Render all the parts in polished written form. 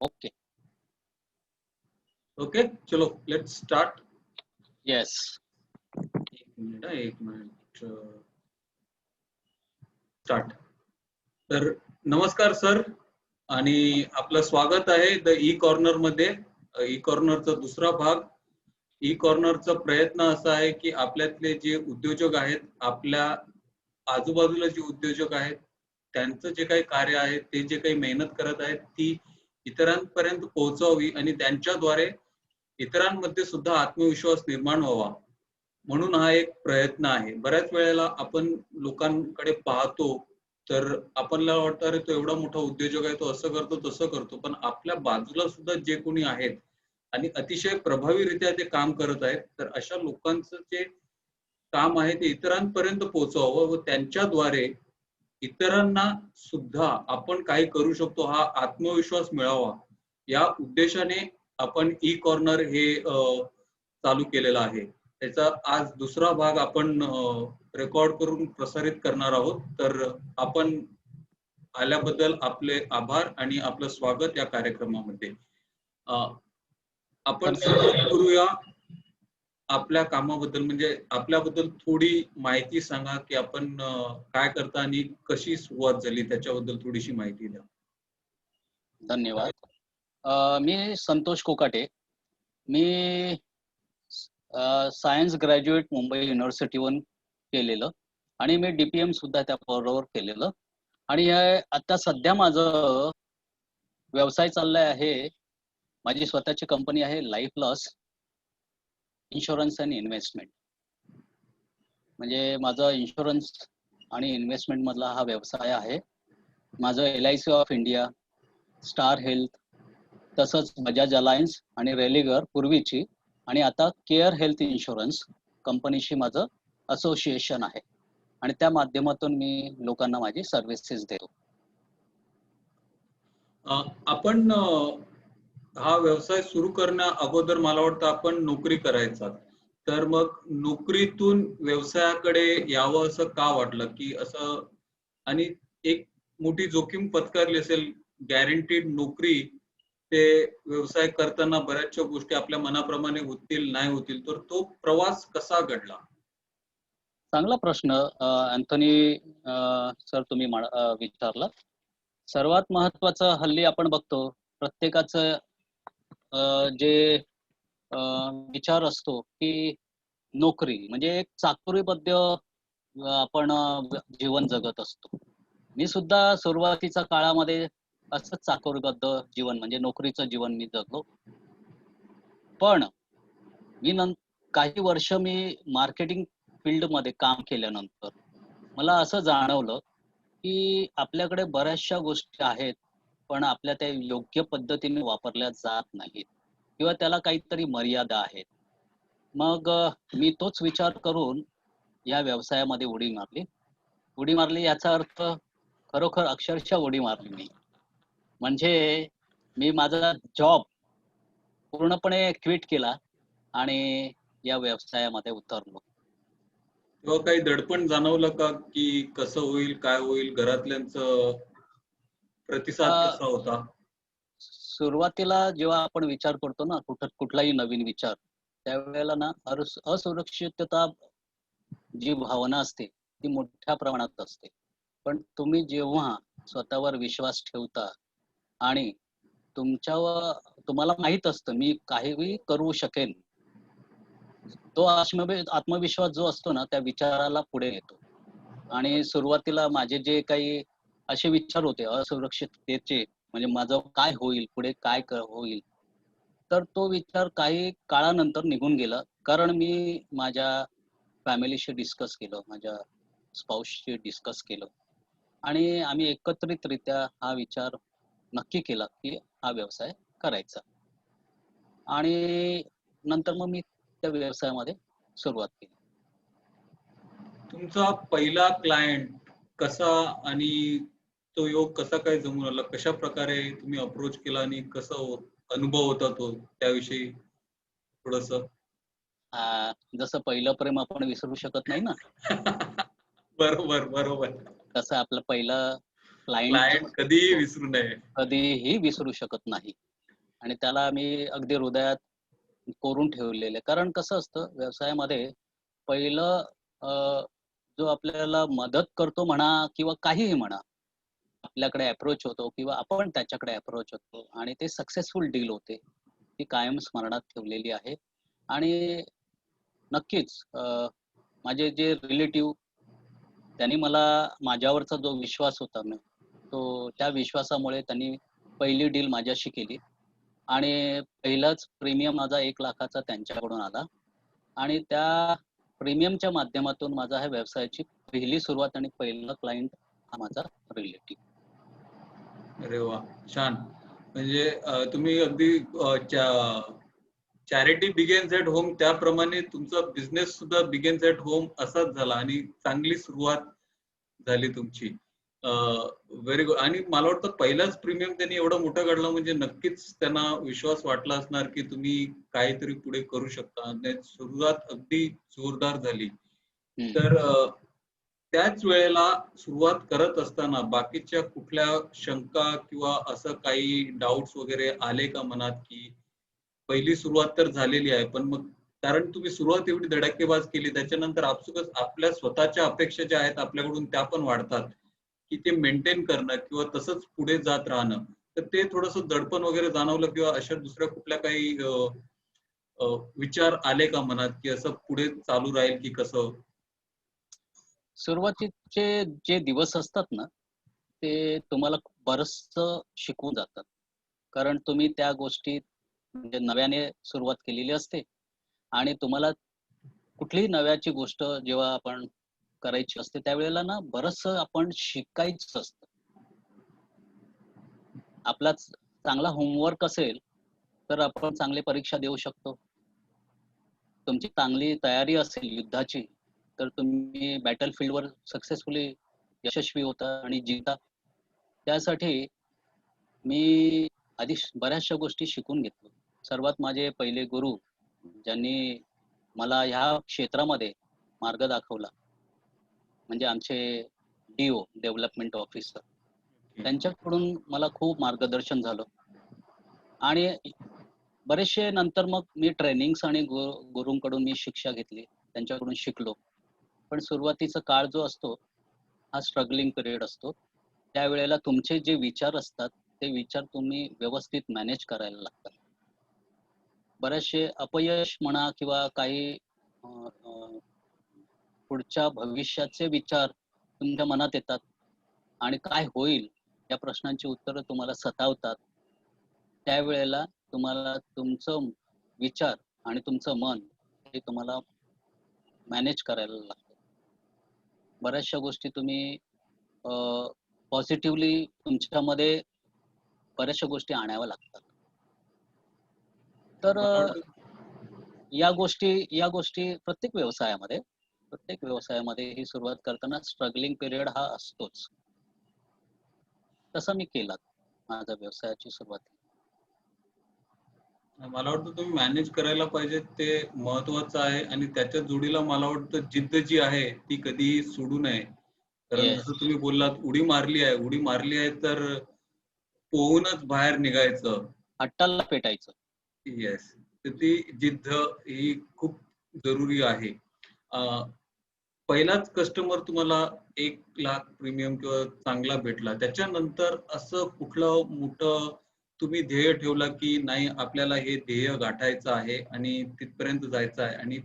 Okay. Okay, चलो let's start. Yes. एक minute start. तर नमस्कार सर, आणि आपलं स्वागत आहे द ई कॉर्नर मध्ये. ई कॉर्नरचा दुसरा भाग. ई कॉर्नरचा प्रयत्न असा आहे की आपल्यातले जे उद्योजक आहेत, आपल्या आजूबाजूला जे उद्योजक आहेत, त्यांचं जे काही कार्य आहे, ते जे काही मेहनत करत आहेत, ती इतरांपर्यंत पोहोचवावी आणि त्यांच्याद्वारे इतरांमध्ये सुद्धा आत्मविश्वास निर्माण व्हावा, म्हणून हा एक प्रयत्न आहे. बऱ्याच वेळेला आपण लोकांकडे पाहतो तर आपल्याला वाटतं अरे तो एवढा मोठा उद्योजक आहे, तो असं करतो तसं करतो, पण आपल्या बाजूला सुद्धा जे कोणी आहेत आणि अतिशय प्रभावीरित्या ते काम करत आहेत, तर अशा लोकांचं जे काम आहे ते इतरांपर्यंत पोहोचवावं व त्यांच्याद्वारे इतरांना सुद्धा आपण काही करू शकतो हा आत्मविश्वास मिळावा, या उद्देशाने आपण ई कॉर्नर हे चालू केलेलं आहे. त्याचा आज दुसरा भाग आपण रेकॉर्ड करून प्रसारित करणार आहोत. तर आपण आल्याबद्दल आपले आभार आणि आपलं स्वागत या कार्यक्रमामध्ये. आपण सुरुवात करूया आपल्या कामाबद्दल, म्हणजे आपल्याबद्दल थोडी माहिती सांगा की आपण काय करता आणि कशी सुरुवात झाली, त्याच्याबद्दल थोडीशी माहिती द्या. धन्यवाद. मी संतोष कोकाटे. मी सायन्स ग्रॅज्युएट मुंबई युनिव्हर्सिटीवरून केलेलं आणि मी DPM सुद्धा त्याबरोबर केलेलं. आणि आता सध्या माझं व्यवसाय चाललाय आहे. माझी स्वतःची कंपनी आहे life loss insurance and investment. म्हणजे माझा इन्शुरन्स आणि इन्व्हेस्टमेंट मधला हा व्यवसाय आहे. माझं LIC of India, star health, तसंच बजाज अलायन्स आणि रेलिगर पूर्वीची, आणि आता केअर हेल्थ इन्शुरन्स कंपनीशी माझं असोसिएशन आहे आणि त्या माध्यमातून मी लोकांना माझी सर्व्हिसेस देतो. आपण हा व्यवसाय सुरू करण्या अगोदर मला वाटतं आपण नोकरी करायचा, तर मग नोकरीतून व्यवसायाकडे यावं असं का वाटलं, की असं, आणि एक मोठी जोखीम पत्करली असेल, गॅरंटीड नोकरी ते व्यवसाय करताना बऱ्याचशा गोष्टी आपल्या मनाप्रमाणे होतील नाही होतील, तर तो प्रवास कसा घडला? चांगला प्रश्न अँथोनी सर तुम्ही विचारला. सर्वात महत्वाचं हल्ली आपण बघतो प्रत्येकाचं जे विचार असतो की नोकरी म्हणजे एक चाकोरीबद्ध आपण जीवन जगत असतो. मी सुद्धा सुरुवातीच्या काळामध्ये असंच चाकोरीबद्ध जीवन म्हणजे नोकरीचं जीवन मी जगलो. पण मी काही वर्ष मी मार्केटिंग फील्डमध्ये काम केल्यानंतर मला असं जाणवलं की आपल्याकडे बऱ्याचशा गोष्टी आहेत, पण आपल्या त्या योग्य पद्धतीने वापरल्या जात नाहीत किंवा त्याला काहीतरी मर्यादा आहेत. मग मी तोच विचार करून या व्यवसायामध्ये उडी मारली याचा अर्थ खरोखर अक्षरशः उडी मारली मी. म्हणजे मी माझा जॉब पूर्णपणे क्विट केला आणि या व्यवसायामध्ये उतरलो. तेव्हा काही दडपण जाणवलं का, की कसं होईल, काय होईल, घरातल्यांचं प्रतिसाद अ, कसा होता? सुरुवातीला जेव्हा आपण विचार करतो ना कुठलाही नवीन विचार, त्यावेळेला ना असुरक्षितता जी भावना असते ती मोठ्या प्रमाणात असते. पण तुम्ही जेव्हा स्वतःवर विश्वास ठेवता आणि तुम्हाला माहित असतं मी काहीही करू शकेन, तो आत्मविश्वास जो असतो ना त्या विचाराला पुढे येतो. आणि सुरुवातीला माझे जे काही असे विचार होते असुरक्षिततेचे, म्हणजे माझं काय होईल पुढे, काय होईल, तर तो विचार काही काळानंतर निघून गेला. कारण मी माझ्या फॅमिलीशी डिस्कस केलं, माझ्या स्पाऊसशी डिस्कस केलं आणि आम्ही एकत्रितरित्या हा विचार नक्की केला की हा व्यवसाय करायचा. आणि नंतर मग मी त्या व्यवसायामध्ये सुरुवात केली. तुमचा पहिला क्लायंट कसा आणि तो योग कसा काय जमून आला, कशा प्रकारे तुम्ही अप्रोच केला आणि कसा अनुभव होता तो, त्याविषयी थोडस. जसं पहिलं प्रेम आपण विसरू शकत नाही ना, बरोबर बरोबर. तसं आपलं पहिलं क्लायंट क्लायंट कधीही विसरू नये. कधीही विसरू शकत नाही. आणि त्याला मी अगदी हृदयात कोरून ठेवलेलं आहे. कारण कसं असतं व्यवसायामध्ये पहिलं जो आपल्याला मदत करतो म्हणा किंवा काहीही म्हणा, आपल्याकडे अप्रोच होतो किंवा आपण त्याच्याकडे अप्रोच होतो आणि ते सक्सेसफुल डील होते. ती कायम स्मरणात ठेवलेली आहे. आणि नक्कीच माझे जे रिलेटिव्ह त्यांनी मला माझ्यावरचा जो विश्वास होता ना, तो त्या विश्वासामुळे त्यांनी पहिली डील माझ्याशी केली आणि पहिलाच प्रीमियम माझा 1,00,000चा त्यांच्याकडून आला आणि त्या प्रीमियमच्या माध्यमातून माझा ह्या व्यवसायाची पहिली सुरुवात आणि पहिला क्लायंट हा माझा रिलेटिव्ह. अरे वा, छान. म्हणजे तुम्ही अगदी चॅरिटी बिगेन्स एट होम त्याप्रमाणे तुमचा बिझनेस सुद्धा बिगेन्स एट होम असाच झाला आणि चांगली सुरुवात झाली तुमची. Very good. आणि मला वाटतं पहिलाच प्रीमियम त्यांनी एवढा मोठा काढला म्हणजे नक्कीच त्यांना विश्वास वाटला असणार की तुम्ही काहीतरी पुढे करू शकता आणि सुरुवात अगदी जोरदार झाली. तर त्याच वेळेला सुरुवात करत असताना बाकीच्या कुठल्या शंका किंवा असं काही डाउट्स वगैरे आले का मनात की पहिली सुरुवात तर झालेली आहे, पण मग कारण तुम्ही सुरुवात एवढी धडाकेबाज केली त्याच्यानंतर आपसुकच आपल्या स्वतःच्या अपेक्षा ज्या आहेत आपल्याकडून त्या पण वाढतात, की ते मेंटेन करणं किंवा तसंच पुढे जात राहणं. तर ते थोडंसं दडपण वगैरे जाणवलं किंवा अशा दुसऱ्या कुठल्या काही विचार आले का मनात, की असं पुढे चालू राहील की कसं? सुरुवातीचे जे दिवस असतात ना, ते तुम्हाला बरचसं शिकवून जातात. कारण तुम्ही त्या गोष्टीत म्हणजे नव्याने सुरुवात केलेली असते आणि तुम्हाला कुठलीही नव्याची गोष्ट जेव्हा आपण करायची असते, त्यावेळेला ना बरचसं आपण शिकायचं असतं. आपला चांगला होमवर्क असेल, तर आपण चांगली परीक्षा देऊ शकतो. तुमची चांगली तयारी असेल युद्धाची, तर तुम्ही बॅटल फील्डवर सक्सेसफुली यशस्वी होता आणि जिंकता. त्यासाठी मी आधी बऱ्याचशा गोष्टी शिकून घेतलो. सर्वात माझे पहिले गुरु, ज्यांनी मला ह्या क्षेत्रामध्ये मार्ग दाखवला, म्हणजे आमचे डी-ओ डेव्हलपमेंट ऑफिसर. त्यांच्याकडून मला खूप मार्गदर्शन झालं आणि बरेचसे नंतर मग मी ट्रेनिंग्स आणि गुरूंकडून मी शिक्षा घेतली. त्यांच्याकडून शिकलो. पण सुरुवातीचा काळ जो असतो, हा स्ट्रगलिंग पिरियड असतो. त्यावेळेला तुमचे जे विचार असतात, ते विचार तुम्ही व्यवस्थित मॅनेज करायला लागतात. बरेचसे अपयश म्हणा किंवा काही अ, अ, पुढच्या भविष्याचे विचार तुमच्या मनात येतात आणि काय होईल या प्रश्नांची उत्तरं तुम्हाला सतावतात. त्यावेळेला तुम्हाला तुमचं विचार आणि तुमचं मन हे तुम्हाला मॅनेज करायला लागतं. बऱ्याचशा गोष्टी तुम्ही पॉझिटिव्हली तुमच्यामध्ये बऱ्याचशा गोष्टी आणाव्या लागतात. तर मला वाटतं या गोष्टी प्रत्येक व्यवसायामध्ये ही सुरुवात करताना स्ट्रगलिंग पिरियड हा असतोच. तसं मी केला माझ्या व्यवसायाची सुरुवात. मला वाटतं तुम्ही मॅनेज करायला पाहिजे ते महत्वाचं आहे आणि त्याच्या जोडीला मला वाटतं जिद्द जी आहे ती कधीही सोडू नये. कारण येस. जसं तुम्ही बोललात उडी मारली आहे तर पोहूनच बाहेर निघायचं. हट्टाला पेटायचं. येस. तर ती जिद्द ही खूप जरुरी आहे. अ, पहिलाच कस्टमर तुम्हाला 1,00,000 प्रीमियम किंवा चांगला भेटला. त्याच्यानंतर असं कुठलं मोठं तुम्ही ध्येय ठेवलं, की नाही आपल्याला हे ध्येय गाठायचं आहे आणि तिथपर्यंत जायचं आहे आणि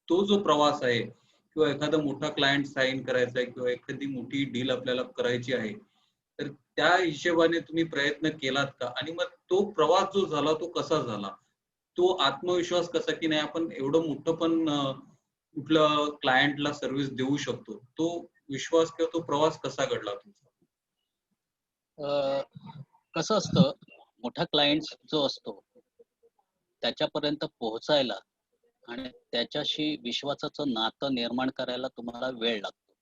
तो जो प्रवास आहे किंवा एखादा मोठा क्लायंट साइन करायचा आहे किंवा एखादी मोठी डील आपल्याला करायची आहे. तर त्या हिशोबाने तुम्ही प्रयत्न केलात का? आणि मग तो प्रवास जो झाला तो कसा झाला? तो आत्मविश्वास कसा, की नाही आपण एवढं मोठं पण कुठलं क्लायंटला सर्व्हिस देऊ शकतो. तो विश्वास किंवा तो प्रवास कसा घडला तुमचा? अ, कसं असतं, मोठा क्लायंट जो असतो, त्याच्यापर्यंत पोहोचायला आणि त्याच्याशी विश्वासाचं नातं निर्माण करायला तुम्हाला वेळ लागतो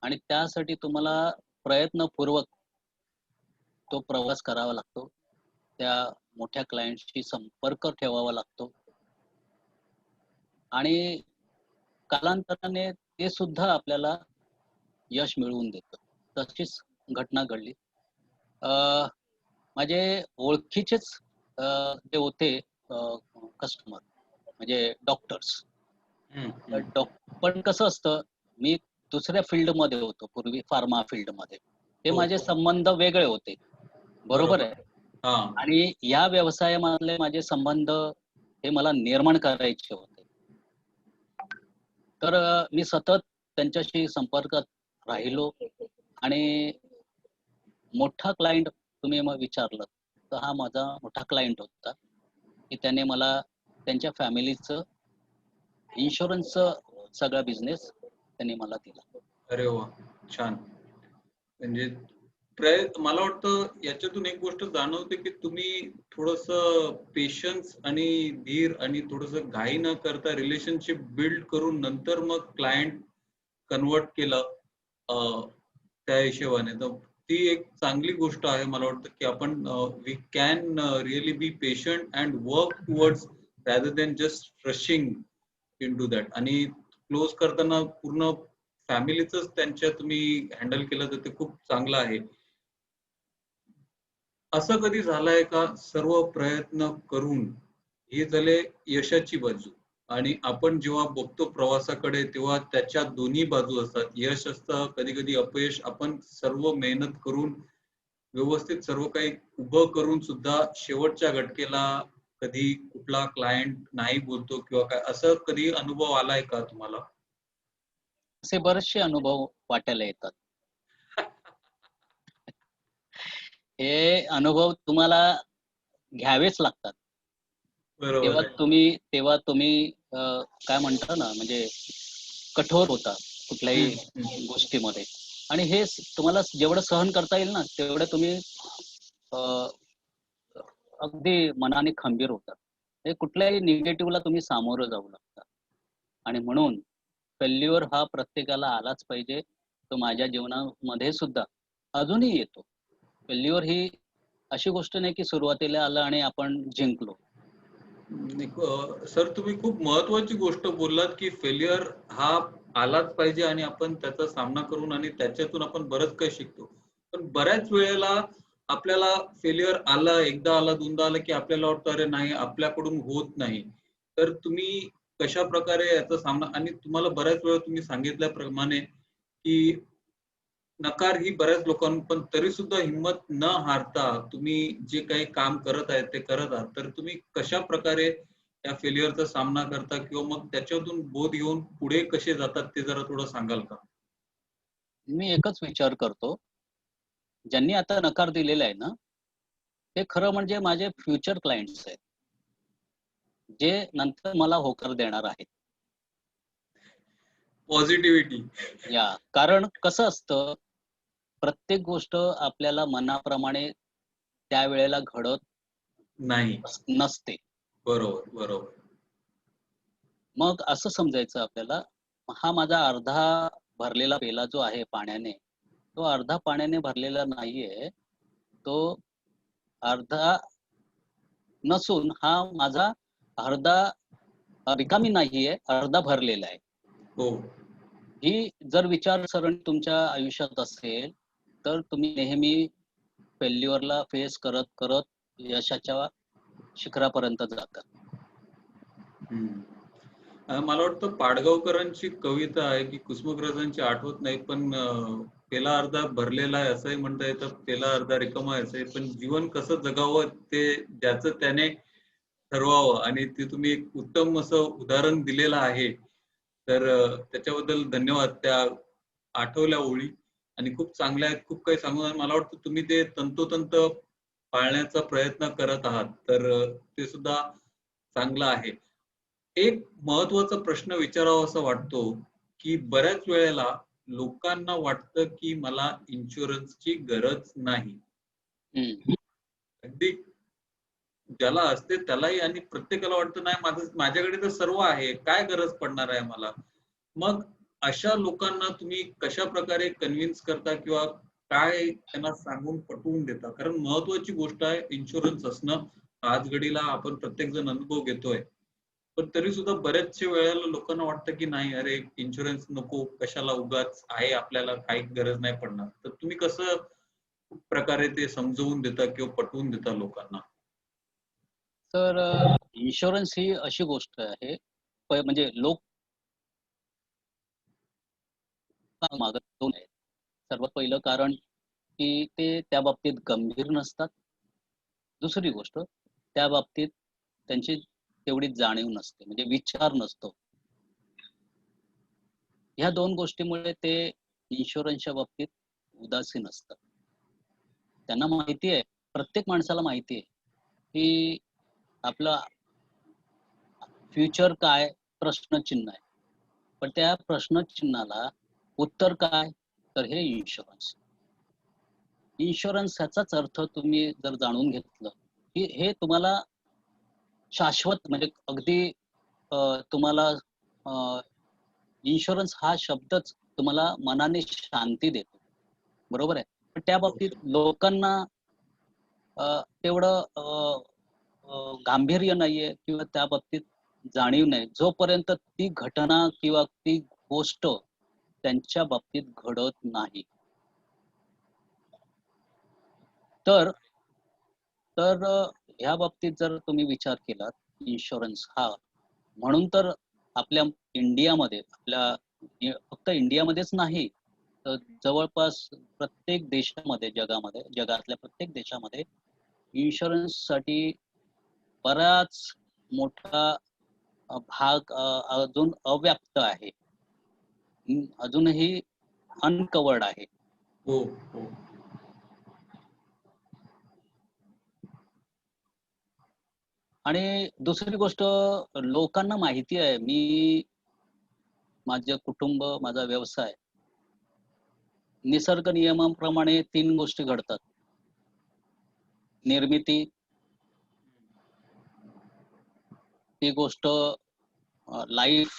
आणि त्यासाठी तुम्हाला प्रयत्नपूर्वक तो प्रवास करावा लागतो. त्या मोठ्या क्लायंटशी संपर्क ठेवावा लागतो आणि कालांतराने ते सुद्धा आपल्याला यश मिळवून देतं. तशीच घटना घडली. अ, माझे ओळखीचेच जे होते कस्टमर म्हणजे डॉक्टर्स. पण कसं असतं, मी दुसऱ्या फील्डमध्ये होतो पूर्वी, फार्मा फील्डमध्ये. ते हो, माझे हो. संबंध वेगळे होते. बरोबर बरोबर. आहे. हा. आणि या व्यवसायामधले माझे संबंध हे मला निर्माण करायचे होते. तर मी सतत त्यांच्याशी संपर्कात राहिलो आणि मोठा क्लायंट तुम्ही मग विचारलं, तर हा माझा मोठा क्लायंट होता, की त्याने मला त्यांच्या फॅमिलीचं इन्शुरन्सचं सगळा बिझनेस त्यांनी मला दिला. अरे वा, छान. म्हणजे मला वाटतं याच्यातून एक गोष्ट जाणवते की तुम्ही थोडस पेशन्स आणि धीर आणि थोडस घाई न करता रिलेशनशिप बिल्ड करून नंतर मग क्लायंट कन्वर्ट केलं त्या हिशोबाने. तर ती एक चांगली गोष्ट आहे. मला वाटतं की आपण we can really be patient and work towards rather than just rushing in to that. आणि क्लोज करताना पूर्ण फॅमिलीच त्यांच्या तुम्ही हँडल केलं तर ते खूप चांगलं आहे. असं कधी झालंय का सर्व प्रयत्न करून हे झाले यशाची बाजू आणि आपण जेव्हा बघतो प्रवासाकडे तेव्हा त्याच्या दोन्ही बाजू असतात. यश असतं, कधी कधी अपयश. आपण सर्व मेहनत करून व्यवस्थित सर्व काही उभं करून सुद्धा शेवटच्या घटकेला कधी कुठला क्लायंट नाही बोलतो किंवा काय, असं कधी अनुभव आलाय का तुम्हाला? असे बरेचसे अनुभव वाटायला येतात. हे अनुभव तुम्हाला घ्यावेच लागतात. बरोबर तेव्हा आहे. तुम्ही तेव्हा तुम्ही काय म्हणता ना, म्हणजे कठोर होता कुठल्याही हम्म. गोष्टीमध्ये. आणि हे तुम्हाला जेवढं सहन करता येईल ना, तेवढं तुम्ही अ, अगदी मनाने खंबीर होता. हे कुठल्याही निगेटिव्हला तुम्ही सामोरं जाऊ लागता. आणि म्हणून फेल्युअर हा प्रत्येकाला आलाच पाहिजे. तो माझ्या जीवनामध्ये सुद्धा अजूनही येतो. फेल्युअर ही अशी गोष्ट नाही की सुरुवातीला आलं आणि आपण जिंकलो. सर, तुम्ही खूप महत्वाची गोष्ट बोललात की फेल्युअर हा आलाच पाहिजे आणि आपण त्याचा सामना करून आणि त्याच्यातून आपण बरंच काही शिकतो. पण बऱ्याच वेळेला आपल्याला फेल्युअर आला, एकदा आला, दोनदा आला की आपल्याला वाटतं अरे नाही, आपल्याकडून होत नाही. तर तुम्ही कशा प्रकारे याचा सामना, आणि तुम्हाला बऱ्याच वेळा तुम्ही सांगितल्याप्रमाणे की नकार ही बऱ्याच लोकांना, पण तरी सुद्धा हिंमत न हारता तुम्ही जे काही काम करत आहेत ते करत आहात. तर तुम्ही कशा प्रकारे या फेल्युअरचा सामना करता किंवा मग त्याच्यातून बोध घेऊन पुढे कसे जातात ते जरा थोडं सांगाल का? मी एकच विचार करतो, ज्यांनी आता नकार दिलेला आहे ना, ते खरं म्हणजे माझे फ्युचर क्लायंट्स आहेत, जे नंतर मला होकार देणार आहेत. पॉझिटिव्हिटी. कारण कसं असतं, प्रत्येक गोष्ट आपल्याला मनाप्रमाणे त्यावेळेला घडत नाही. नसते. बरोबर, बरोबर. मग असं समजायचं आपल्याला, हा माझा अर्धा भरलेला पेला जो आहे पाण्याने, तो अर्धा पाण्याने भरलेला नाहीये. तो अर्धा नसून हा माझा अर्धा रिकामी नाहीये, अर्धा भरलेला आहे. हो. ही जर विचारसरणी तुमच्या आयुष्यात असेल, तर तुम्ही नेहमी फेल्युअरला फेस करत यशाच्या शिखरापर्यंत जाता. हम्म. मला वाटतं पाडगावकरांची कविता आहे की कुसुमाग्रजांची आठवत नाही, पण पेला अर्धा भरलेला आहे असंही म्हणता येतं, पेला अर्धा रिकामा आहे असंही. पण जीवन कसं जगावं ते ज्याचं त्याने ठरवावं, आणि ते तुम्ही एक उत्तम असं उदाहरण दिलेलं आहे. तर त्याच्याबद्दल धन्यवाद. त्या आठवल्या ओळी आणि खूप चांगल्या आहेत. खूप काही सांगून मला वाटतं तुम्ही ते तंतोतंत पाळण्याचा प्रयत्न करत आहात. तर ते सुद्धा चांगलं आहे. एक महत्त्वाचा प्रश्न विचारावासा वाटतो, की बऱ्याच वेळेला लोकांना वाटतं, की मला इन्शुरन्सची गरज नाही. हं. अगदी ज्याला असते त्यालाही, आणि प्रत्येकाला वाटतं नाही, माझ्याकडे तर सर्व आहे, काय गरज पडणार आहे मला? मग अशा लोकांना तुम्ही कशाप्रकारे कन्व्हिन्स करता किंवा काय त्यांना सांगून पटवून देता? कारण महत्त्वाची गोष्ट आहे इन्शुरन्स असणं. आज घडीला आपण प्रत्येक जण अनुभव घेतोय. पण तरी सुद्धा बऱ्याचशा वेळेला लोकांना वाटतं, की नाही, अरे इन्शुरन्स नको, कशाला, उगाच आहे, आपल्याला काही गरज नाही पडणार. तर तुम्ही कसं प्रकारे ते समजवून देता किंवा पटवून देता लोकांना? तर इन्शुरन्स ही अशी गोष्ट आहे, म्हणजे लोक मागत दोन आहेत. सर्वात पहिलं कारण की ते त्या बाबतीत गंभीर नसतात. दुसरी गोष्ट, त्या बाबतीत त्यांची तेवढी जाणीव नसते, म्हणजे विचार नसतो. ह्या दोन गोष्टीमुळे ते इन्शुरन्सच्या बाबतीत उदासीन असतात. त्यांना माहिती आहे, प्रत्येक माणसाला माहिती आहे, की आपलं फ्युचर काय प्रश्नचिन्ह आहे. पण त्या प्रश्नचिन्हाला उत्तर काय? तर हे इन्शुरन्स. इन्शुरन्स ह्याचाच अर्थ तुम्ही जर जाणून घेतलं, की हे तुम्हाला शाश्वत म्हणजे अगदी तुम्हाला इन्शुरन्स हा शब्दच तुम्हाला मनाने शांती देतो. बरोबर आहे. पण त्या बाबतीत लोकांना तेवढं गांभीर्य नाहीये किंवा त्या बाबतीत जाणीव नाही. जोपर्यंत ती घटना किंवा ती गोष्ट त्यांच्या बाबतीत घडत नाही. तर तर ह्या बाबतीत जर तुम्ही विचार केलात, इन्शुरन्स हा म्हणून तर आपल्या इंडियामध्ये फक्त इंडियामध्येच नाही, तर जवळपास प्रत्येक देशामध्ये जगातल्या प्रत्येक देशामध्ये इन्शुरन्ससाठी बराच मोठा भाग अजून अव्याप्त आहे. अजूनही अनकव्हर्ड आहे. हो हो. आणि दुसरी गोष्ट, लोकांना माहिती आहे, माझे कुटुंब, माझा व्यवसाय, निसर्ग नियमाप्रमाणे 3 गोष्टी घडतात. निर्मिती, ती गोष्ट लाईफ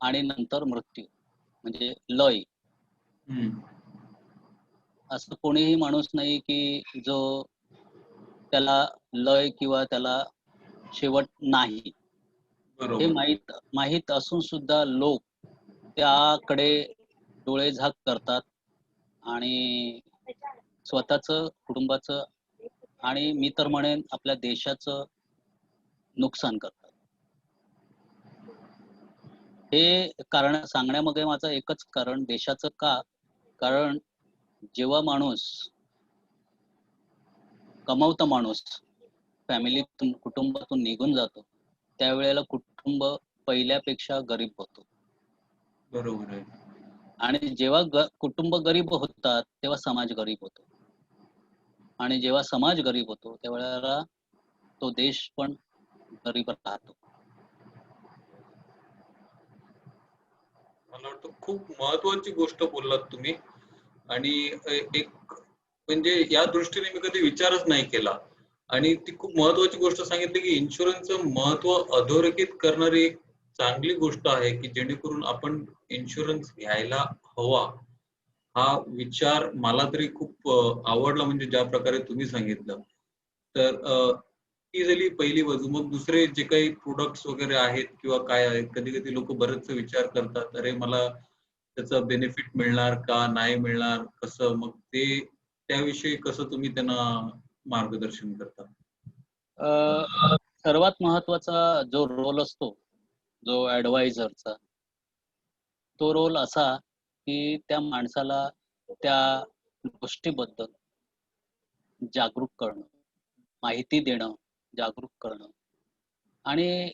आणि नंतर मृत्यू म्हणजे लय. हम्म. असं कोणीही माणूस नाही की जो त्याला लय किंवा त्याला शेवट नाही. हे बरोबर. माहीत माहीत असून सुद्धा लोक त्याकडे डोळेझाक करतात आणि स्वतःचं, कुटुंबाचं आणि मी तर म्हणेन आपल्या देशाचं नुकसान करतात. हे कारण सांगण्यामागे माझं एकच कारण, देशाचं का? कारण जेव्हा कमवता माणूस फॅमिलीतून, कुटुंबातून निघून जातो, त्यावेळेला कुटुंब पहिल्यापेक्षा गरीब होतो. बरोबर आहे. आणि जेव्हा कुटुंब गरीब होतात, तेव्हा समाज गरीब होतो. आणि जेव्हा समाज गरीब होतो, त्यावेळेला तो देश पण गरीब राहतो. मला वाटतं खूप महत्वाची गोष्ट बोललात तुम्ही. आणि एक म्हणजे या दृष्टीने मी कधी विचारच नाही केला. आणि ती खूप महत्वाची गोष्ट सांगितली की इन्शुरन्सचं महत्व अधोरेखित करणारी एक चांगली गोष्ट आहे की जेणेकरून आपण इन्शुरन्स घ्यायला हवा. हा विचार मला तरी खूप आवडला, म्हणजे ज्या प्रकारे तुम्ही सांगितलं. तर ही झाली पहिली बाजू. मग दुसरे जे काही प्रोडक्ट्स वगैरे आहेत किंवा काय आहेत, कधी-कधी लोकं बरेचसे विचार करतात, "अरे मला त्याचा बेनिफिट मिळणार का? नाही मिळणार? कसं?" मग ते त्याविषयी कसं तुम्ही त्यांना मार्गदर्शन करता? अ, सर्वात महत्वाचा जो रोल असतो, जो ॲडवायझरचा, तो रोल असा की त्या माणसाला त्या गोष्टीबद्दल जागरूक करणं, माहिती देणं, जागरूक करणं आणि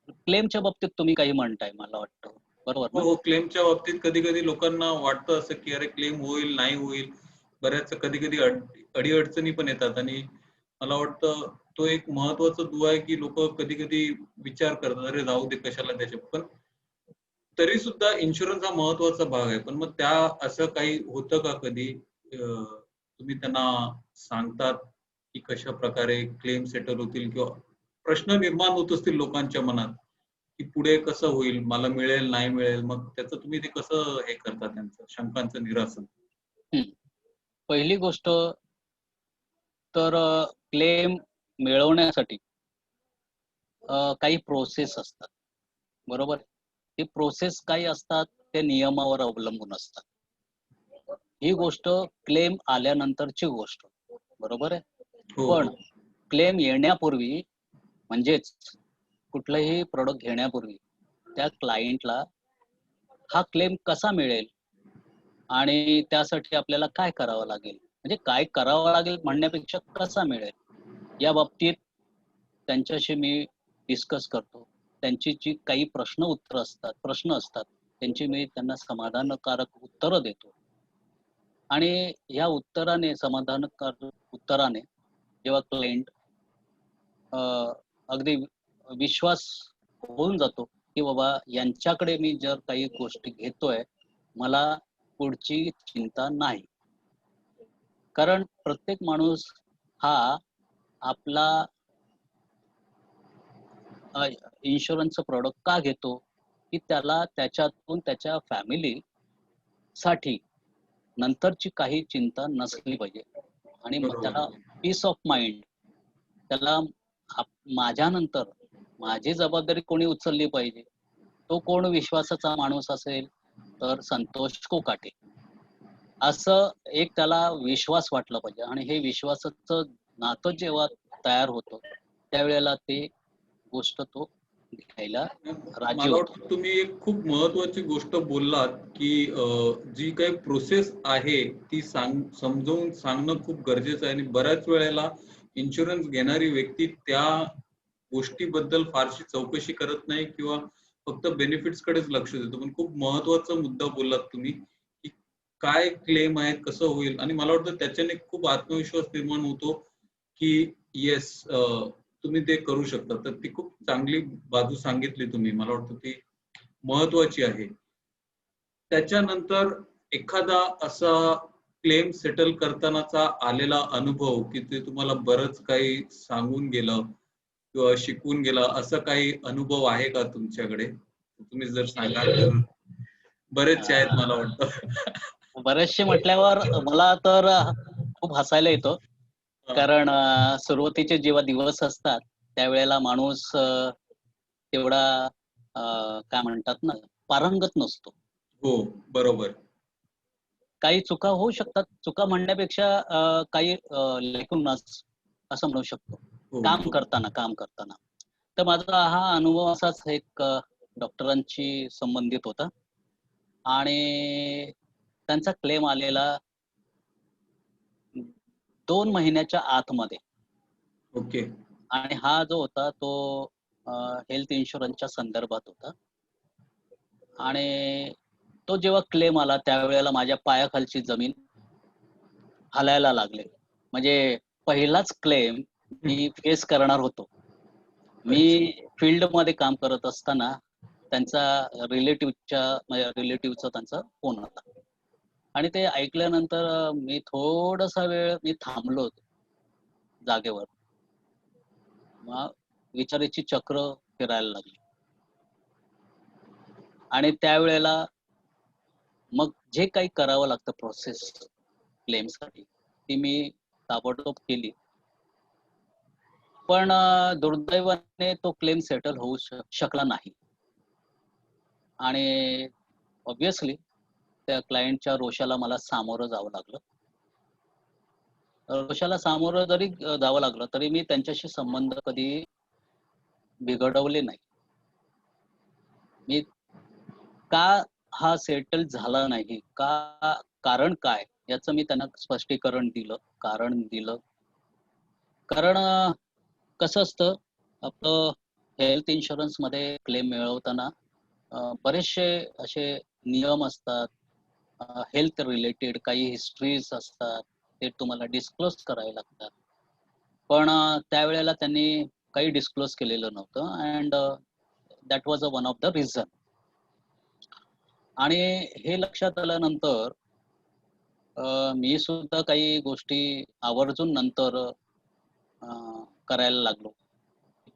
क्लेमच्या बाबतीत तुम्ही काही म्हणताय मला वाटतं. बरोबर हो, ना? हो. क्लेमच्या बाबतीत कधी-कधी लोकांना वाटतं असं, की अरे क्लेम होईल, नाही होईल. बऱ्याच कधी-कधी अडी-अडचणी पण येतात आणि मला वाटतं तो एक महत्त्वाचा दुवा आहे, की लोकं कधी-कधी विचार करतात, "अरे जाऊ दे कशाला त्याचे." पण तरी सुद्धा इन्शुरन्स हा महत्त्वाचा भाग आहे. पण मग त्या असं काही होतं का कधी तुम्ही त्यांना सांगतात, की कशाप्रकारे क्लेम सेटल होतील किंवा प्रश्न निर्माण होत असतील लोकांच्या मनात, की पुढे कसं होईल? मला मिळेल, नाही मिळेल. मग त्याचं तुम्ही ते कसं हे करता त्यांचं शंकांचं निरासन? हं. पहिली गोष्ट तर क्लेम मिळवण्यासाठी काही प्रोसेस असतात. बरोबर? ती प्रोसेस काही असतात, ते नियमावर अवलंबून असतात. ही गोष्ट क्लेम आल्यानंतरची गोष्ट. बरोबर आहे? हो, पण हो. क्लेम येण्यापूर्वी म्हणजेच कुठलंही प्रोडक्ट घेण्यापूर्वी त्या क्लायंटला हा क्लेम कसा मिळेल आणि त्यासाठी आपल्याला काय करावं लागेल, म्हणजे काय करावं लागेल म्हणण्यापेक्षा कसा मिळेल या बाबतीत त्यांच्याशी मी डिस्कस करतो. त्यांची जी काही प्रश्न असतात त्यांची मी त्यांना समाधानकारक उत्तरं देतो आणि या समाधानकारक उत्तराने जेव्हा क्लायंट अगदी विश्वास होऊन जातो की बाबा यांच्याकडे मी जर काही गोष्टी घेतोय मला पुढची चिंता नाही. कारण प्रत्येक माणूस हा आपला इन्शुरन्सचं प्रोडक्ट का घेतो की त्याला त्याच्यातून त्याच्या फॅमिली साठी नंतरची काही चिंता नसली पाहिजे आणि त्याला बरोबर. पीस ऑफ माइंड त्याला माझ्यानंतर माझी जबाबदारी कोणी उचलली पाहिजे. तो कोण विश्वासाचा माणूस असेल तर संतोष कोकाटे. असं एक त्याला विश्वास वाटला पाहिजे आणि हे विश्वासाचं नातं जेव्हा तयार होतं त्यावेळेला ते गोष्ट तो घ्यायला राजी मला होतो. वाटतं तुम्ही एक खूप महत्वाची गोष्ट बोललात की जी काही प्रोसेस आहे ती समजावून सांगणं खूप गरजेचं आहे आणि बऱ्याच वेळेला इन्शुरन्स घेणारी व्यक्ती त्या गोष्टीबद्दल फारशी चौकशी करत नाही किंवा फक्त बेनिफिट्स कडेच लक्ष देतो. पण खूप महत्वाचा मुद्दा बोललात तुम्ही की काय क्लेम आहे, कसं होईल आणि मला वाटतं त्याच्याने खूप आत्मविश्वास निर्माण होतो की येस तुम्ही ते करू शकता. तर ती खूप चांगली बाजू सांगितली तुम्ही. मला वाटतं ती महत्वाची आहे. त्याच्यानंतर एखादा असा क्लेम सेटल करतानाचा आलेला अनुभव की ते तुम्हाला बरंच काही सांगून गेलं किंवा शिकवून गेलं, असं काही अनुभव आहे का तुमच्याकडे? तुम्ही जर सांगाल तर बरेचसे आहेत मला वाटतं. बरेचसे म्हटल्यावर मला तर खूप हसायला येतं. कारण सुरुवातीचे जेव्हा दिवस असतात त्यावेळेला माणूस तेवढा काय म्हणतात ना पारंगत नसतो. हो, बरोबर. काही चुका होऊ शकतात. चुका म्हणण्यापेक्षा काही लेखूनच असं म्हणू शकतो. हो, काम करताना. तर माझा हा अनुभव असाच एक डॉक्टरांशी संबंधित होता आणि त्यांचा क्लेम आलेला 2 महिन्याच्या आतमध्ये ओके. आणि हा जो होता तो हेल्थ इन्शुरन्सच्या संदर्भात होता आणि तो जेव्हा क्लेम आला त्यावेळेला माझ्या पायाखालची जमीन हलायला लागले. म्हणजे पहिलाच क्लेम मी फेस करणार होतो. मी अच्छा. फील्डमध्ये काम करत असताना त्यांचा रिलेटिव्हचा त्यांचा फोन आला आणि ते ऐकल्यानंतर मी थोडासा वेळ मी थांबलो होतो जागेवर. मग विचारायची चक्र फिरायला लागली आणि त्यावेळेला मग जे काही करावं लागतं प्रोसेस क्लेमसाठी ती मी ताबडतोब केली. पण दुर्दैवाने तो क्लेम सेटल होऊ शकला नाही आणि ऑब्व्हियसली त्या क्लायंटच्या रोषाला मला सामोरं जावं लागलं. रोषाला सामोरं जरी जावं लागलं तरी मी त्यांच्याशी संबंध कधी बिघडवले नाही. मी का हा सेटल झाला नाही, कारण काय याचं मी त्यांना स्पष्टीकरण दिलं, कारण दिलं. कारण कसं असतं आपलं हेल्थ इन्शुरन्समध्ये क्लेम मिळवताना बरेचसे असे नियम असतात. हेल्थ रिलेटेड काही हिस्ट्रीज असतात. ते तुम्हाला डिस्क्लोज करावे लागतात. पण त्यावेळेला त्यांनी काही डिस्क्लोज केलेलं नव्हतं and that was one of the reason. आणि हे लक्षात आल्यानंतर मी सुद्धा काही गोष्टी आवर्जून नंतर करायला लागलो.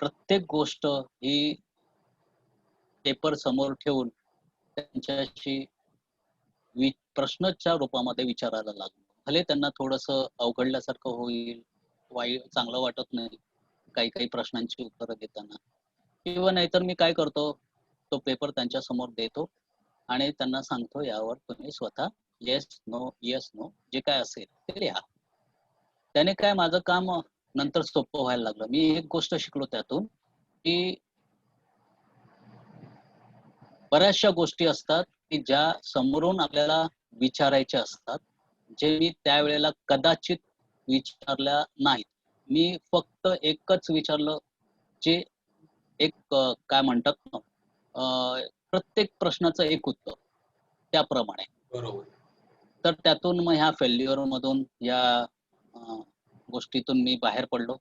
प्रत्येक गोष्ट ही पेपर समोर ठेवून त्यांच्याशी प्रश्नाच्या रूपामध्ये विचारायला लागलो. भले त्यांना थोडंसं अवघडल्यासारखं होईल, चांगलं वाटत नाही काही काही प्रश्नांची उत्तरं देताना किंवा नाहीतर मी काय करतो, तो पेपर त्यांच्या समोर देतो आणि त्यांना सांगतो यावर तुम्ही स्वतः येस नो जे काय असेल ते लिहा. त्याने काय माझं काम नंतर सोपं व्हायला लागलं. मी एक गोष्ट शिकलो त्यातून, की बऱ्याचशा गोष्टी असतात, की ज्या समोरून आपल्याला विचारायच्या असतात, जे मी त्यावेळेला कदाचित विचारल्या नाहीत. मी फक्त एकच विचारलं, जे एक काय म्हणतात ना, प्रत्येक प्रश्नाचं एक उत्तर, त्याप्रमाणे. बरोबर. तर त्यातून मग ह्या फेल्युअरमधून, या अ, गोष्टीतून मी बाहेर पडलो.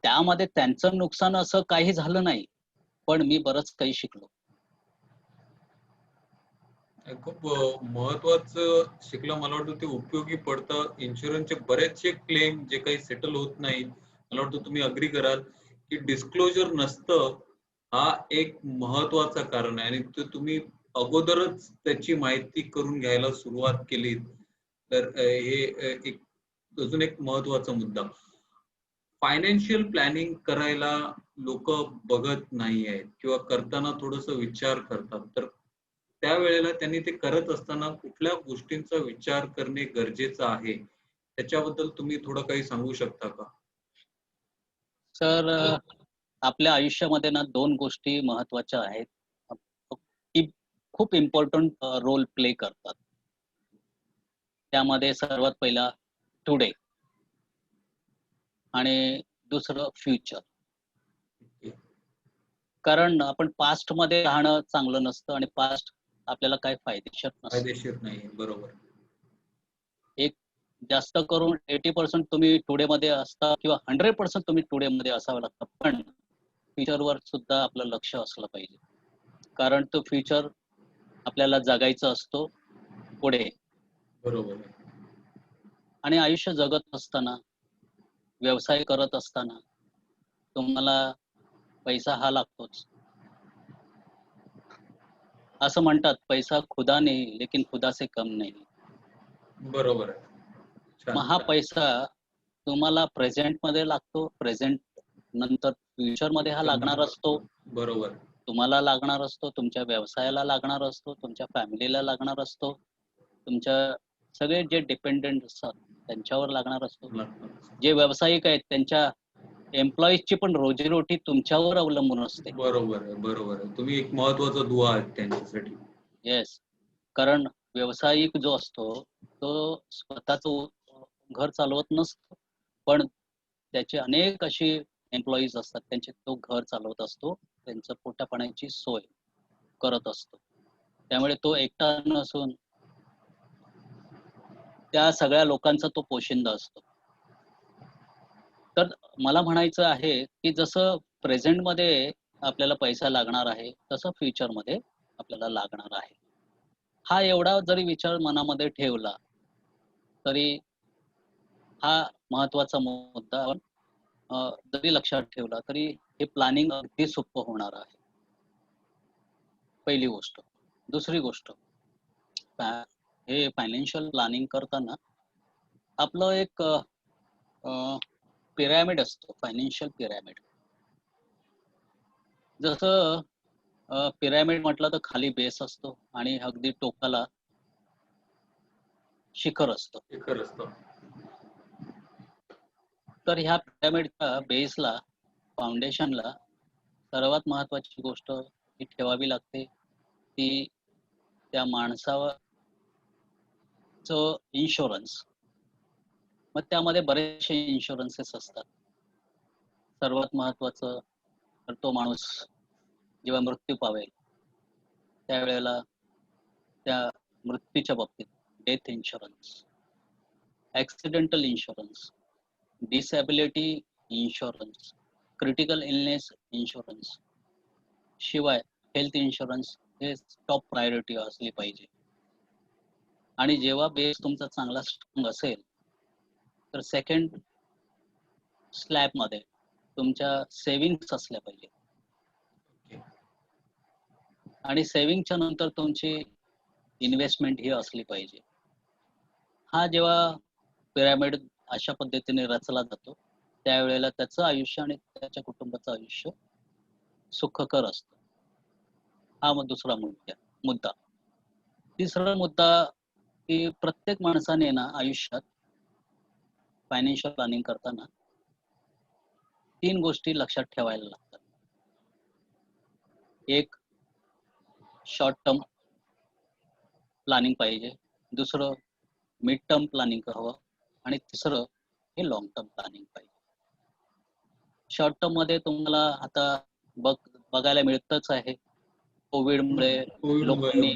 त्यामध्ये त्यांचं नुकसान असं काही झालं नाही, पण मी बरंच काही शिकलो. खूप महत्वाचं शिकलं. मला वाटतं ते उपयोगी पडतं. इन्शुरन्सचे बरेचसे क्लेम जे काही सेटल होत नाहीत, मला वाटतं तुम्ही अग्री कराल, की डिस्क्लोजर नसतं, हा एक महत्वाचा कारण आहे आणि ते तुम्ही अगोदरच त्याची माहिती करून घ्यायला सुरुवात केलीत, तर हे एक अजून एक महत्वाचा मुद्दा. फायनान्शियल प्लॅनिंग करायला लोकं बघत नाही आहेत किंवा करताना थोडंसं विचार करतात. तर त्यावेळेला त्यांनी ते करत असताना कुठल्या गोष्टींचा विचार करणे गरजेचं आहे, त्याच्याबद्दल तुम्ही थोडं काही सांगू शकता का? तर आपल्या आयुष्यामध्ये ना 2 गोष्टी महत्त्वाच्या आहेत. अ, की खूप इम्पोर्टंट रोल प्ले करतात. त्यामध्ये सर्वात पहिला टुडे आणि दुसरं फ्युचर. कारण आपण पास्टमध्ये राहणं चांगलं नसतं आणि पास्ट आपल्याला काही फायदेशीर नसतं. फायदेशीर नाही. बरोबर. एक जास्त करून 80% तुम्ही टुडेमध्ये असता किंवा 100% तुम्ही टुडेमध्ये असावं लागतं. पण फ्युचरवर सुद्धा आपलं लक्ष असलं पाहिजे. कारण तो फ्युचर आपल्याला जगायचा असतो पुढे. बरोबर आहे. आणि आयुष्य जगत असताना, व्यवसाय करत असताना तुम्हाला पैसा हा लागतोच. असं म्हणतात, पैसा खुदा नहीं लेकिन खुदा से कम नहीं. बरोबर आहे. मग छान, हा छान. पैसा तुम्हाला प्रेझेंटमध्ये लागतो, प्रेझेंट नंतर फ्युचरमध्ये हा लागणार असतो. बरोबर. तुम्हाला लागणार असतो, तुमच्या व्यवसायाला लागणार असतो, तुमच्या फॅमिलीला लागणार असतो, तुमच्या सगळे जे डिपेंडंट असतात त्यांच्यावर लागणार असतो. जे व्यावसायिक आहेत त्यांच्या एम्प्लॉईजची पण रोजीरोटी तुमच्यावर अवलंबून असते. बरोबर आहे, बरोबर आहे. तुम्ही एक महत्त्वाचा दुवा आहात त्यांच्यासाठी. येस. कारण व्यावसायिक जो असतो, तो स्वतःचं घर चालवत नसतो. पण त्याचे अनेक असे एम्प्लॉईज असतात, त्यांचे तो घर चालवत असतो. त्यांचं पोटापाण्याची सोय करत असतो. त्यामुळे तो एकटा नसून त्या सगळ्या लोकांचा तो पोशिंदा असतो. तर मला म्हणायचं आहे, की जसं प्रेझेंटमध्ये आपल्याला पैसा लागणार आहे, तसं फ्युचरमध्ये आपल्याला लागणार आहे. हा एवढा जरी विचार मनामध्ये ठेवला, तरी हा महत्त्वाचा मुद्दा आपण जरी लक्षात ठेवला, तरी हे प्लॅनिंग अगदी सोपं होणार आहे. पहिली गोष्ट. दुसरी गोष्ट, फॅ हे फायनान्शियल प्लॅनिंग करताना आपलं एक पिरॅमिड असतो, फायनान्शियल पिरॅमिड. जसं पिरॅमिड म्हटलं तर खाली बेस असतो आणि अगदी टोकाला शिखर असतं. हे खरं असतं. तर ह्या पिरॅमिडच्या बेसला, फाउंडेशनला सर्वात महत्त्वाची गोष्ट ही ठेवावी लागते, ती त्या माणसाचं इन्शुरन्स. मग त्यामध्ये बरेचसे इन्शुरन्सेस असतात. सर्वात महत्त्वाचं, तर तो माणूस जेव्हा मृत्यू पावेल, त्यावेळेला त्या मृत्यूच्या बाबतीत death insurance, accidental insurance, disability insurance, critical illness insurance, शिवाय हेल्थ इन्शुरन्स हे टॉप प्रायोरिटी असली पाहिजे. आणि जेव्हा बेस तुमचा चांगला स्ट्रॉंग असेल, तर सेकंड स्लॅबमध्ये तुमच्या सेव्हिंग्ज असल्या पाहिजे. आणि सेव्हिंगच्या नंतर तुमची इन्व्हेस्टमेंट ही असली पाहिजे. हा जेव्हा पिरॅमिड अशा पद्धतीने रचला जातो, त्यावेळेला त्याचं आयुष्य आणि त्याच्या कुटुंबाचं आयुष्य सुखकर असतं. हा मग दुसरा मुद्दा. तिसरा मुद्दा, की प्रत्येक माणसाने ना आयुष्यात फायनान्शियल प्लॅनिंग करताना 3 गोष्टी लक्षात ठेवायला लागतात. एक शॉर्ट टर्म प्लॅनिंग पाहिजे, दुसरं मिड टर्म प्लॅनिंग हवं आणि तिसरं हे लॉंग टर्म प्लॅनिंग पाहिजे. शॉर्ट टर्म मध्ये तुम्हाला आता बघायला मिळतच आहे, कोविडमुळे कोविडमुळे लोकांनी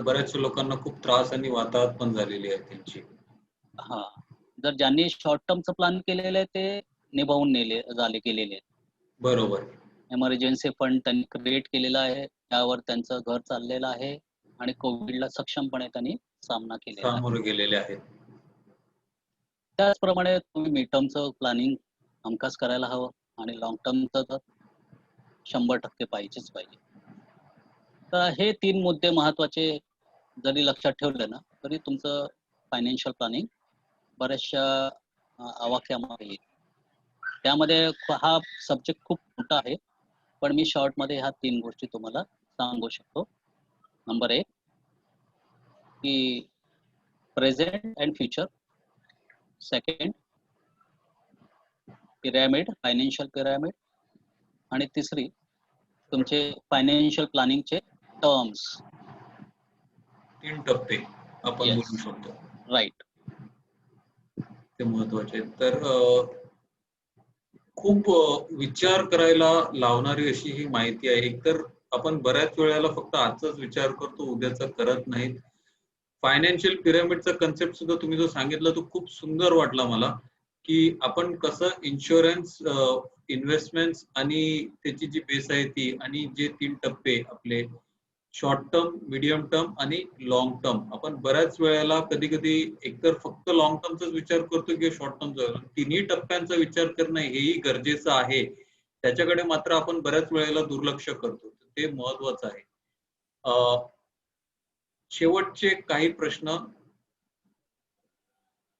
बऱ्याच लोकांना खूप त्रास आणि वाताहत पण झालेली आहे त्यांची. हा, जर ज्यांनी शॉर्ट टर्मचं प्लॅन केलेलं आहे ते निभावून गेलेले आहेत. बरोबर. एमर्जन्सी फंड त्यांनी क्रिएट केलेला आहे, त्यावर त्यांचं घर चाललेलं आहे आणि कोविडला सक्षमपणे त्यांनी सामना केलेला आहे. सामोरे गेलेले आहेत. त्याचप्रमाणे तुम्ही मिड टर्मचं प्लॅनिंग हमखास करायला हवं आणि लॉंग टर्मचं तर 100% पाहिजेच पाहिजे. तर हे 3 मुद्दे महत्वाचे जरी लक्षात ठेवले ना, तरी तुमचं फायनान्शियल प्लॅनिंग बऱ्याचशा आवाक्यामध्ये येईल. त्यामध्ये हा सब्जेक्ट खूप मोठा आहे, पण मी शॉर्टमध्ये ह्या 3 गोष्टी तुम्हाला सांगू शकतो. नंबर 1 की present and future. Second pyramid, financial pyramid. आणि तिसरी तुमचे फायनान्शियल प्लॅनिंगचे टर्म्स. 3 टप्पे आपण येस, बोलू शकतो. राईट. ते महत्वाचे. तर खूप विचार करायला लावणारी अशी ही माहिती आहे. एकतर आपण बऱ्याच वेळेला फक्त आजचाच विचार करतो, उद्याचा करत नाहीत. फायनान्शियल पिरॅमिडचा कन्सेप्ट सुद्धा तुम्ही जो सांगितला तो खूप सुंदर वाटला मला, की आपण कसं इन्शुरन्स, इन्व्हेस्टमेंट्स आणि त्याची जी बेस आहे ती आणि जे 3 टप्पे आपले शॉर्ट टर्म, मीडियम टर्म आणि लॉंग टर्म, आपण बऱ्याच वेळेला कधी-कधी एकतर फक्त लॉंग टर्मचाच विचार करतो की शॉर्ट टर्मचा, तिन्ही टप्प्यांचा विचार करणं हेही गरजेचं आहे. त्याच्याकडे मात्र आपण बऱ्याच वेळेला दुर्लक्ष करतो. ते महत्वाचं आहे. शेवटचे काही प्रश्न.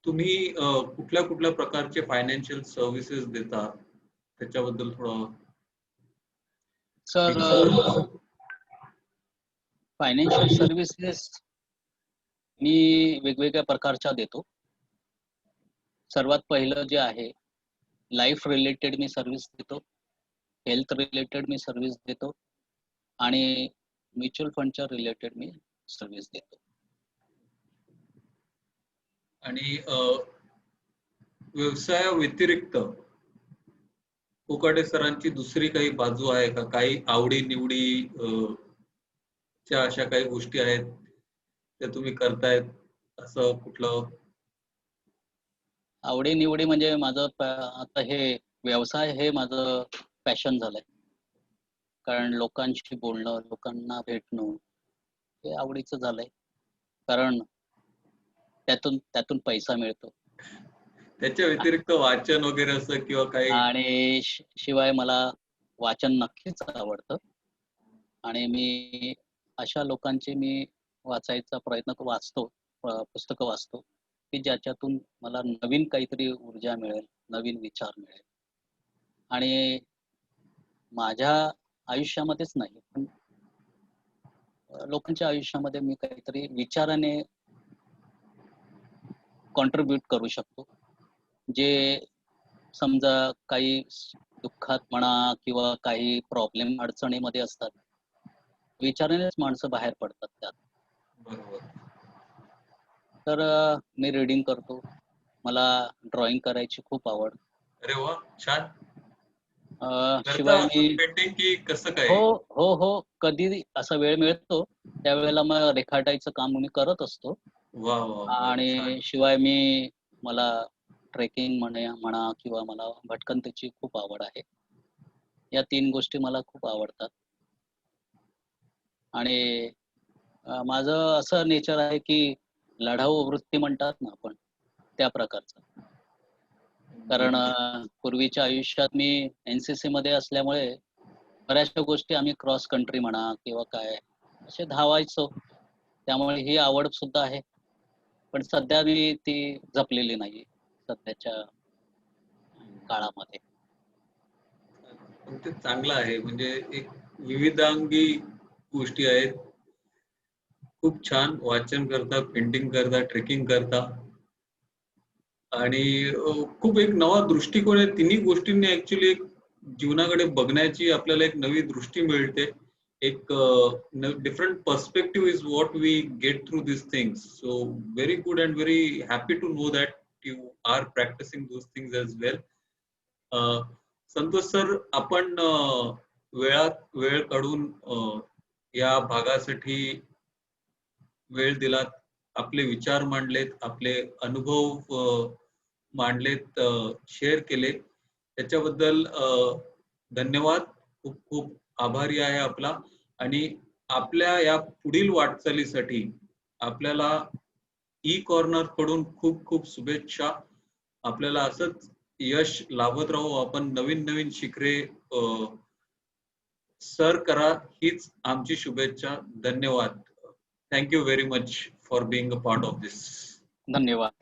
तुम्ही कुठल्या कुठल्या प्रकारचे फायनान्शियल सर्व्हिसेस देता त्याच्याबद्दल थोडं सर, फायनान्शियल सर्व्हिसेस मी वेगवेगळ्या प्रकारच्या देतो. सर्वात पहिलं जे आहे, लाईफ रिलेटेड मी सर्व्हिस देतो, हेल्थ रिलेटेड मी सर्व्हिस देतो आणि म्युच्युअल फंडच्या रिलेटेड मी सर्व्हिस देतो. आणि व्यवसायाव्यतिरिक्त कोकाटे सरांची दुसरी काही बाजू आहे का? काही आवडी निवडी च्या अशा काही गोष्टी आहेत त्या तुम्ही करतायत, असं कुठलं? आवडी निवडी म्हणजे माझं आता हे व्यवसाय हे माझं पॅशन झालंय. कारण लोकांशी बोलणं, लोकांना भेटणं हे आवडीचं झालंय. कारण त्यातून पैसा मिळतो. त्याच्या व्यतिरिक्त वाचन वगैरे असं किंवा काही? आणि शिवाय मला वाचन नक्कीच आवडतं आणि मी अशा लोकांचे मी वाचायचा प्रयत्न वाचतो, पुस्तकं वाचतो की ज्याच्यातून मला नवीन काहीतरी ऊर्जा मिळेल, नवीन विचार मिळेल. आणि माझ्या आयुष्यामध्येच नाही, पण लोकांच्या आयुष्यामध्ये मी काहीतरी विचाराने कॉन्ट्रीब्यूट करू शकतो. जे समजा काही दुःखात म्हणा किंवा काही प्रॉब्लेम अडचणीमध्ये असतात, विचारानेच माणसं बाहेर पडतात त्यात. बरोबर. तर मी रीडिंग करतो, मला ड्रॉइंग करायची खूप आवड. अरे वा, छान. करता शिवाय मी अजून पेंटिंग की कसं हो काय? हो हो कधी असा वेळ मिळतो त्यावेळेला मग रेखाटायचं काम मी करत असतो. वा वा वा, छान. आणि शिवाय मला ट्रेकिंग म्हणा किंवा मला भटकंतीची खूप आवड आहे. या 3 गोष्टी मला खूप आवडतात. आणि माझं असं नेचर आहे की लढाऊ वृत्ती म्हणतात ना आपण, त्या प्रकारचं. कारण पूर्वीच्या आयुष्यात मी NCC मध्ये असल्यामुळे बऱ्याचशा गोष्टी आम्ही क्रॉस कंट्री म्हणा किंवा काय असे धावायचो. त्यामुळे ही आवड सुद्धा आहे. पण सध्या मी ती जपलेली नाही सध्याच्या काळामध्ये. पण ते चांगलं आहे, म्हणजे एक विविधांगी गोष्टी आहेत. खूप छान. वाचन करता, पेंटिंग करता, ट्रेकिंग करता. आणि खूप एक नवा दृष्टिकोन आहे. तिन्ही गोष्टींनी ऍक्च्युली एक जीवनाकडे बघण्याची आपल्याला एक नवी दृष्टी मिळते. एक different perspective is what we get through this things. So very good and very happy to know that you are practicing those things as well. Santosh sir, आपण वेळ काढून या भागासाठी वेळ दिलात, आपले विचार मांडलेत, आपले अनुभव मांडलेत, शेअर केले, त्याच्याबद्दल धन्यवाद. खूप खूप आभारी आहे आपला. आणि आपल्या या पुढील वाटचालीसाठी आपल्याला ई कॉर्नर कडून खूप खूप शुभेच्छा. आपल्याला असंच यश लाभत राहू, आपण नवीन नवीन शिखरे सर करा, हीच आमची शुभेच्छा. धन्यवाद. Thank you very much for being a part of this. धन्यवाद.